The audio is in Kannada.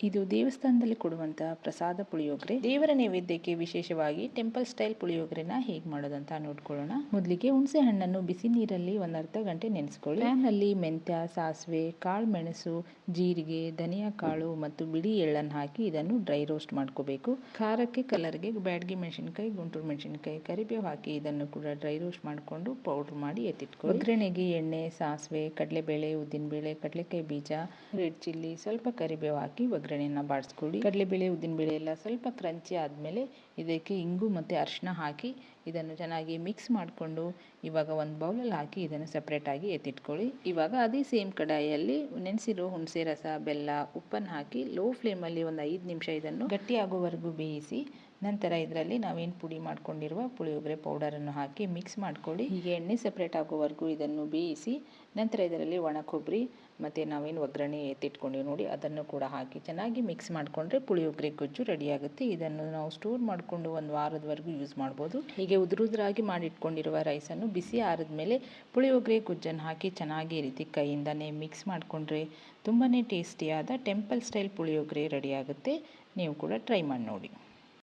ಇದು ದೇವಸ್ಥಾನದಲ್ಲಿ ಕೊಡುವಂತಹ ಪ್ರಸಾದ ಪುಳಿಯೋಗರೆ. ದೇವರ ನೈವೇದ್ಯಕ್ಕೆ ವಿಶೇಷವಾಗಿ ಟೆಂಪಲ್ ಸ್ಟೈಲ್ ಪುಳಿಯೋಗರೆನ ಹೇಗೆ ಮಾಡೋದಂತ ನೋಡ್ಕೊಳ್ಳೋಣ. ಮೊದಲಿಗೆ ಹುಣಸೆ ಹಣ್ಣನ್ನು ಬಿಸಿ ನೀರಲ್ಲಿ ಒಂದು ಅರ್ಧ ಗಂಟೆ ನೆನೆಸ್ಕೊಳ್ಳಿ. ಪ್ಯಾನ್ ನಲ್ಲಿ ಮೆಂತ್ಯ, ಸಾಸಿವೆ, ಕಾಳು ಮೆಣಸು, ಜೀರಿಗೆ, ಧನಿಯಾ ಕಾಳು ಮತ್ತು ಬಿಳಿ ಎಳ್ಳನ್ನು ಹಾಕಿ ಇದನ್ನು ಡ್ರೈ ರೋಸ್ಟ್ ಮಾಡ್ಕೋಬೇಕು. ಖಾರಕ್ಕೆ ಕಲರ್ಗೆ ಬ್ಯಾಡಗಿ ಮೆಣಸಿನಕಾಯಿ, ಗುಂಟೂರು ಮೆಣಸಿನಕಾಯಿ, ಕರಿಬೇವು ಹಾಕಿ ಇದನ್ನು ಕೂಡ ಡ್ರೈ ರೋಸ್ಟ್ ಮಾಡಿಕೊಂಡು ಪೌಡರ್ ಮಾಡಿ ಎತ್ತಿಟ್ಕೊಳ್ಳಿ. ಒಗ್ಗರಣೆಗೆ ಎಣ್ಣೆ, ಸಾಸಿವೆ, ಕಡಲೆಬೇಳೆ, ಉದ್ದಿನಬೇಳೆ, ಕಡಲೆಕಾಯಿ ಬೀಜ, ರೆಡ್ ಚಿಲ್ಲಿ, ಸ್ವಲ್ಪ ಕರಿಬೇವು ಹಾಕಿ ಒಗ್ಗರಣೆಯನ್ನು ಬಾಡಿಸ್ಕೊಳ್ಳಿ. ಕಡಲೆಬೇಳೆ, ಉದ್ದಿನಬೇಳೆ ಎಲ್ಲ ಸ್ವಲ್ಪ ಕ್ರಂಚಿ ಆದಮೇಲೆ ಇದಕ್ಕೆ ಇಂಗು ಮತ್ತು ಅರಿಶಿನ ಹಾಕಿ ಇದನ್ನು ಚೆನ್ನಾಗಿ ಮಿಕ್ಸ್ ಮಾಡಿಕೊಂಡು ಇವಾಗ ಒಂದು ಬೌಲಲ್ಲಿ ಹಾಕಿ ಇದನ್ನು ಸಪ್ರೇಟಾಗಿ ಎತ್ತಿಟ್ಕೊಳ್ಳಿ. ಇವಾಗ ಅದೇ ಸೇಮ್ ಕಡಾಯಿಯಲ್ಲಿ ನೆನೆಸಿರೋ ಹುಣಸೆ ರಸ, ಬೆಲ್ಲ, ಉಪ್ಪನ್ನು ಹಾಕಿ ಲೋ ಫ್ಲೇಮಲ್ಲಿ ಒಂದು 5 ನಿಮಿಷ ಇದನ್ನು ಗಟ್ಟಿ ಆಗೋವರೆಗೂ ಬೇಯಿಸಿ ನಂತರ ಇದರಲ್ಲಿ ನಾವೇನು ಪುಡಿ ಮಾಡ್ಕೊಂಡಿರುವ ಪುಳಿಯೋಗರೆ ಪೌಡರನ್ನು ಹಾಕಿ ಮಿಕ್ಸ್ ಮಾಡ್ಕೊಳ್ಳಿ. ಹೀಗೆ ಎಣ್ಣೆ ಸಪ್ರೇಟ್ ಆಗೋವರೆಗೂ ಇದನ್ನು ಬೇಯಿಸಿ ನಂತರ ಇದರಲ್ಲಿ ಒಣ ಕೊಬ್ಬರಿ ಮತ್ತು ನಾವೇನು ಒಗ್ಗರಣೆ ಎತ್ತಿಟ್ಕೊಂಡಿವಿ ನೋಡಿ ಅದನ್ನು ಕೂಡ ಹಾಕಿ ಚೆನ್ನಾಗಿ ಮಿಕ್ಸ್ ಮಾಡಿಕೊಂಡ್ರೆ ಪುಳಿಯೋಗರೆ ಗೊಜ್ಜು ರೆಡಿ ಆಗುತ್ತೆ. ಇದನ್ನು ನಾವು ಸ್ಟೋರ್ ಮಾಡಿಕೊಂಡು ಒಂದು ವಾರದವರೆಗೂ ಯೂಸ್ ಮಾಡ್ಬೋದು. ಹೀಗೆ ಉದುರಾಗಿ ಮಾಡಿಟ್ಕೊಂಡಿರುವ ರೈಸನ್ನು ಬಿಸಿ ಆರಿದ ಮೇಲೆ ಪುಳಿಯೋಗರೆ ಗೊಜ್ಜನ್ನು ಹಾಕಿ ಚೆನ್ನಾಗಿ ಈ ರೀತಿ ಕೈಯಿಂದನೇ ಮಿಕ್ಸ್ ಮಾಡಿಕೊಂಡ್ರೆ ತುಂಬಾ ಟೇಸ್ಟಿಯಾದ ಟೆಂಪಲ್ ಸ್ಟೈಲ್ ಪುಳಿಯೋಗರೆ ರೆಡಿ ಆಗುತ್ತೆ. ನೀವು ಕೂಡ ಟ್ರೈ ಮಾಡಿ ನೋಡಿ.